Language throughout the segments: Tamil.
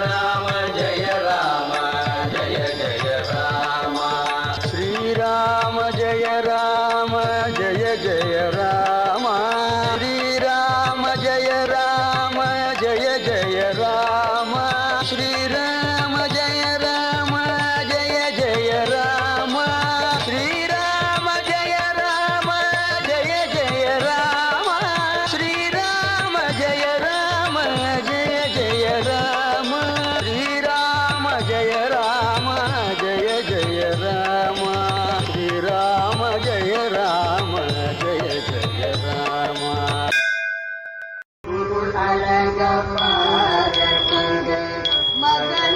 राम जय राम जय जय राम श्री राम जय राम जय जय राम श्री राम जय राम जय जय राम श्री राम जय राम जय जय राम श्री राम जय राम जय जय राम श्री राम जय राम जय जय राम श्री राम जय राम जय जय राम श्री राम जय राम जय जय राम अलग पार मगर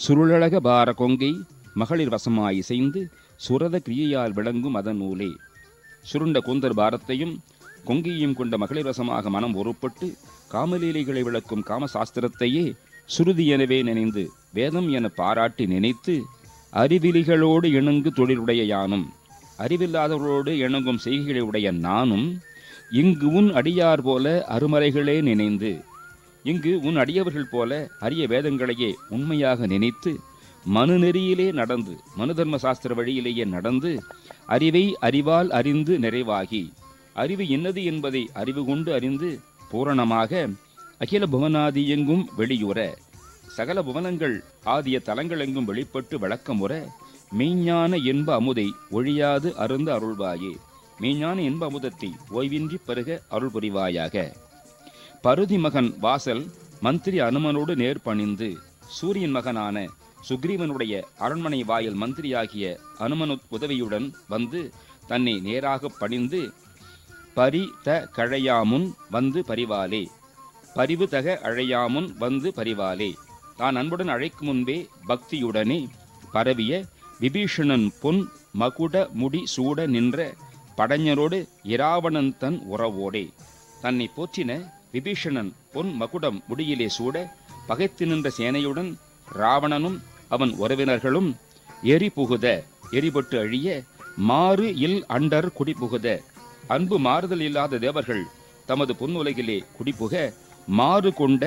சுருளழக பார கொங்கை மகளிர் வசமாய் இசைந்து சுரத கிரியையால் விளங்கும் அதன் நூலே. சுருண்ட கூந்தர் பாரத்தையும் கொங்கையும் கொண்ட மகளிர் வசமாக மனம் ஒருப்பட்டு காமலீலைகளை விளக்கும் காமசாஸ்திரத்தையே சுருதி எனவே நினைந்து வேதம் என பாராட்டி நினைத்து அறிவிலிகளோடு இணங்கு தொழிலுடைய யானும் அறிவில்லாதவர்களோடு இணங்கும் செய்கைகளை உடைய நானும் இங்கு உன் அடியார் போல அருமறைகளே நினைந்து இங்கு உன் அடியவர்கள் போல அரிய வேதங்களையே உண்மையாக நினைத்து மனு நெறியிலே நடந்து மனு தர்ம சாஸ்திர வழியிலேயே நடந்து அறிவை அறிவால் அறிந்து நிறைவாகி அறிவு என்னது என்பதை அறிவு கொண்டு அறிந்து பூரணமாக அகில புவனாதி எங்கும் வெளியுற சகல புவனங்கள் ஆதிய தலங்கள் எங்கும் வெளிப்பட்டு விளக்கமுற மெய்ஞான என்ப அமுதை ஒழியாது அருந்த அருள்வாயே. மெய்ஞான என்ப அமுதத்தை ஓய்வின்றி பருக அருள் புரிவாயாக. பருதி மகன் வாசல் மந்திரி அனுமனோடு நேர் பணிந்து சூரியன் மகனான சுக்ரீவனுடைய அரண்மனை வாயில் மந்திரியாகிய அனுமனு உதவியுடன் வந்து தன்னை நேராக பணிந்து பரி த கழையாமுன் வந்து பரிவாலே பரிவு தக அழையாமுன் வந்து பரிவாலே. தான் அன்புடன் அழைக்கும் முன்பே பக்தியுடனே பரவிய விபீஷணன் பொன் மகுட முடி சூட நின்ற படைஞரோடு இராவணன் தன் உறவோடே. தன்னை போற்றின விபீஷணன் பொன் மகுடம் முடியிலே சூட பகைத்து நின்ற சேனையுடன் ராவணனும் அவன் உறவினர்களும் எரி புகுத எரிபட்டு அழிய மாறு இல் அண்டர் குடிபுகுத அன்பு மாறுதல் இல்லாத தேவர்கள் தமது பொன்னுலகிலே குடிபுக மாறு கொண்ட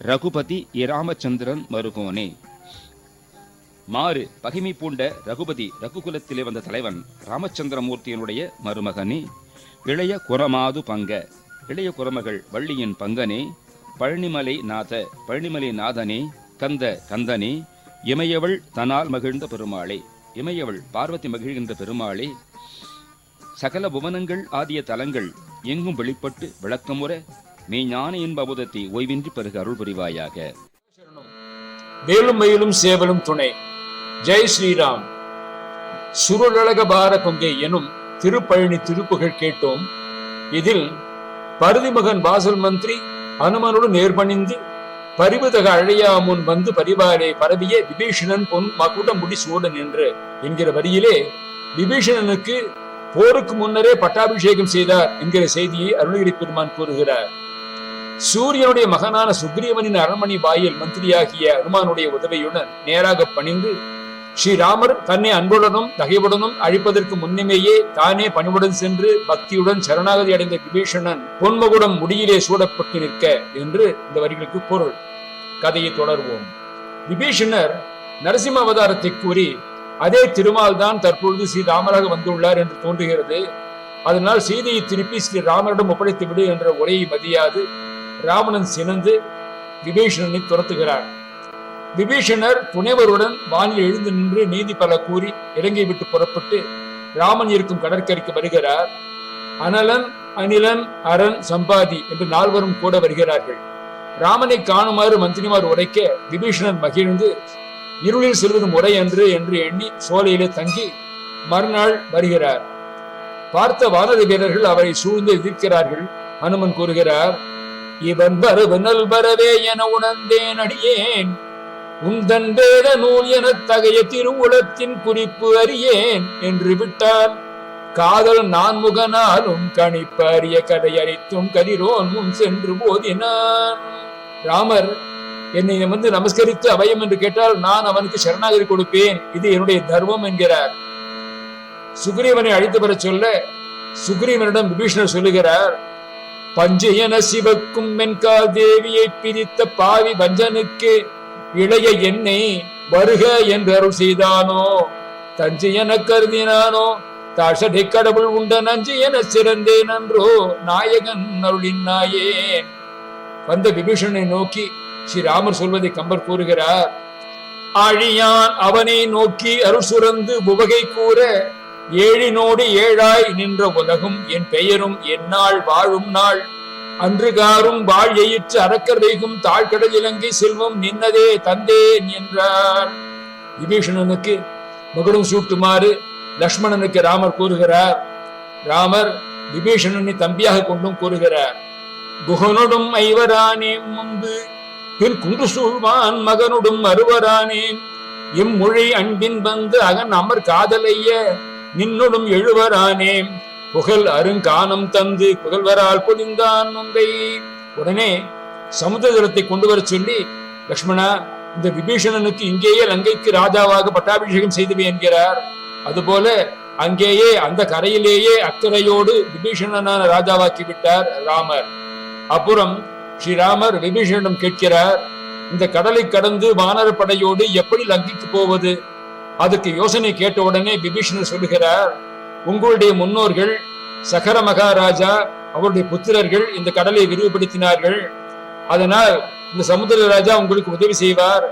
ரகுபதி இராமச்சந்திரன் மருகோனே. மாறு பகைமை பூண்ட ரகுபதி ரகுகுலத்திலே வந்த தலைவன் ராமச்சந்திரமூர்த்தியினுடைய மருமகனே. இளைய குரமாது பங்க இளைய குரமகள் வள்ளியின் பங்கனே. பழனிமலை நாதனே கந்த கந்தனே. இமையவள் தனால் மகிழ்ந்த பெருமாளே இமையவள் பார்வதி மகிழ்கின்ற பெருமாளே. சகல புவனங்கள் ஆதிய தலங்கள் எங்கும் வெளிப்பட்டு விளக்கமுற மெய்ஞான என்ப அமுதத்தை ஓய்வின்றி பருக அருள் புரிவாயாக. வேலும் மயிலும் சேவலும் துணை. ஜெய் ஸ்ரீராம். சுருளழக பார கொங்கை எனும் திருப்பழனி திருப்புகழ் கேட்டோம். இதில் பருதி மகன் வாசல் மந்திரி அனுமனோடு நேர்பணிந்து பரிவுதக அழையாமுன் வந்து பரிவாலே பரவிய விபீஷணன் பொன் மகுட முடி சூட நின்று என்கிற வரியிலே விபீஷணனுக்கு போருக்கு முன்னரே பட்டாபிஷேகம் செய்தார் என்கிற செய்தியை அருணகிரி பெருமான் கூறுகிறார். சூரியனுடைய மகனான சுக்ரீவனின் அரண்மனை வாயில் மந்திரியாகிய அனுமானுடைய உதவியுடன் நேராக பணிந்து ஸ்ரீராமர் தன்னை அன்புடனும் தகைவுடனும் அழிப்பதற்கு முன்னமேயே தானே பணிவுடன் சென்று பக்தியுடன் சரணாகதி அடைந்த விபீஷணன் பொன்மகுடம் முடியிலே சூடப்பட்டு நிற்க என்று இந்த வரிகளுக்கு பொருள். கதையை தொடர்வோம். விபீஷணர் நரசிம்ம அவதாரத்தை கூறி அதே திருமால் தான் தற்பொழுது ஸ்ரீராமராக வந்துள்ளார் என்று தோன்றுகிறது. அதனால் சீதையை திருப்பி ஸ்ரீராமரிடம் ஒப்படைத்து விடு என்ற உரையை மதியாது ராவணன் சினந்து விபீஷணனை துரத்துகிறார். விபீஷணர் துணைவருடன் வானில் எழுந்து நின்று நீதி பல கூறி இலங்கை விட்டு புறப்பட்டு ராமன் இருக்கும் கடற்கரைக்கு வருகிறார். அனலன் அனிலன் அரண் சம்பாதி என்று நால்வரும் கூட வருகிறார்கள். ராமனை காணுமாறு மந்திரிமார் உரைக்க விபீஷணன் மகிழ்ந்து இருளில் செல்வது முறை என்று எண்ணி சோலையிலே தங்கி மறுநாள் வருகிறார். பார்த்த வானர வீரர்கள் அவரை சூழ்ந்து எதிர்க்கிறார்கள். அனுமன் கூறுகிறார், இவன் வரவு நல்வரவே என உணர்ந்தேன் அடியேன், உந்தன் வேத நூல் என தகைய திருவுளத்தின் குறிப்பு அறியேன் என்று விட்டான். காதல் நான் முகனாலும் கணிப்பு அறிய கதை அரித்தும் கதிரோன் முன் சென்று போதினான். ராமர் என்னை நமஸ்கரித்து அபயம் என்று கேட்டால் நான் அவனுக்கு சரணாகதி கொடுப்பேன், இது என்னுடைய தர்மம் என்கிறார். சுக்ரீவனை அழைத்து பெற சொல்ல சுக்ரீவனிடம் விபீஷணர் சொல்லுகிறார், பஞ்சயன சிவக்கும் மென்கால் தேவியை பிரித்த பாவி வஞ்சனுக்கு இளைய என்னை வருக என்று அருள் செய்தானோ, தஞ்சை என கருதினானோ, தாஷடை கடவுள் உண்ட நஞ்சு என சிறந்தேன் அன்றோ, நாயகன் அருளின் நாயேன். வந்த விபீஷணனை நோக்கி ஸ்ரீராமர் சொல்வதை கம்பர் கூறுகிறார், ஆழியான் அவனை நோக்கி அருள் சுரந்து உவகை கூற, ஏழினோடு ஏழாய் நின்ற உலகும் என் பெயரும் எந்நாள் வாழும் நாள், அன்று காரும் வாழ் எயிற்று அரக்கர் வைகும் தாழ்கடல் இலங்கை செல்வம் நின்னதே தந்தேன் என்றார். விபீஷணனுக்கு மகுடம் சூட்டுமாறு லக்ஷ்மணனுக்கு ராமர் கூறுகிறார். ராமர் விபீஷணனை தம்பியாக கொண்டும் கூறுகிறார். குகனொடும் ஐவரானே முன்பு பின் குன்று சூழ்வான் மகனுடும் அருவரானேன் இம்மொழி அன்பின் வந்து அகன் அமர் காதலைய நின்னுடும் எழுவரானேன் புகழ் அருங்கானம் தந்து புகழ்வரால் பொதிந்தான் நொந்தை. உடனே சமுத்திர ஜலத்தை கொண்டு வர சொல்லி, லக்ஷ்மணா, இந்த விபீஷணனுக்கு இங்கேயே லங்கைக்கு ராஜாவாக பட்டாபிஷேகம் செய்து என்கிறார். அதுபோல அங்கேயே அந்த கரையிலேயே அக்கறையோடு விபீஷணனான ராஜாவாக்கி விட்டார் ராமர். அப்புறம் ஸ்ரீராமர் விபீஷணனிடம் கேட்கிறார், இந்த கடலை கடந்து வானர படையோடு எப்படி லங்கைக்கு போவது? அதுக்கு யோசனை கேட்ட உடனே விபீஷணர் சொல்லுகிறார், உங்களுடைய முன்னோர்கள் சகர மகாராஜா அவருடைய புத்திரர்கள் இந்த கடலை விரிவுபடுத்தினார்கள். அதனால் இந்த சமுத்திர ராஜா உங்களுக்கு உதவி செய்வார்,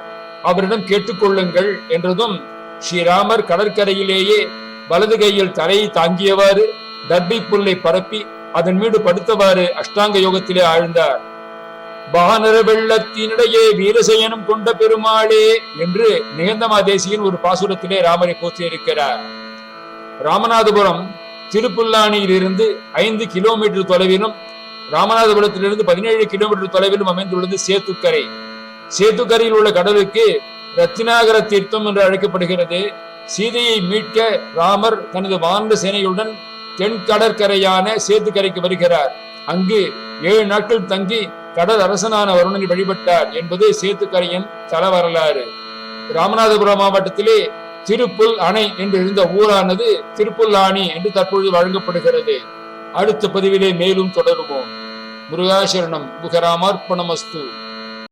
அவரிடம் கேட்டுக்கொள்ளுங்கள் என்றதும் ஸ்ரீராமர் கடற்கரையிலேயே வலது கையில் தலையை தாங்கியவாறு தர்பை புல்லை பரப்பி அதன் மீது படுத்தவாறு அஷ்டாங்க யோகத்திலே ஆழ்ந்தார். வானர வெள்ளத்தினிடையே வீரசயனம் கொண்ட பெருமாளே என்று நிகந்தமா தேசியின் ஒரு பாசுரத்திலே ராமரை போற்றியிருக்கிறார். ராமநாதபுரம் திருப்புல்லானியில் இருந்து 5 கிலோமீட்டர் தொலைவிலும் ராமநாதபுரத்திலிருந்து 17 கிலோமீட்டர் தொலைவிலும் அமைந்துள்ளது சேத்துக்கரை. சேத்துக்கரையில் உள்ள கடலுக்கு ரத்தினாகர தீர்த்தம் என்று அழைக்கப்படுகிறது. சீதையை மீட்க ராமர் தனது வானர சேனையுடன் தென் கடற்கரையான சேத்துக்கரைக்கு வருகிறார். அங்கு 7 நாட்கள் தங்கி கடல் அரசனான வருணனை வழிபட்டார் என்பது சேத்துக்கரையின் தல வரலாறு. ராமநாதபுரம் மாவட்டத்திலே திருப்புல் அணை என்று இருந்த ஊரானது திருப்புல்லானி என்று தற்பொழுது வழங்கப்படுகிறது. அடுத்த பதிவிலே மேலும் தொடருவோம். முருகாசரணம். முகராமார்ப்பணமஸ்து.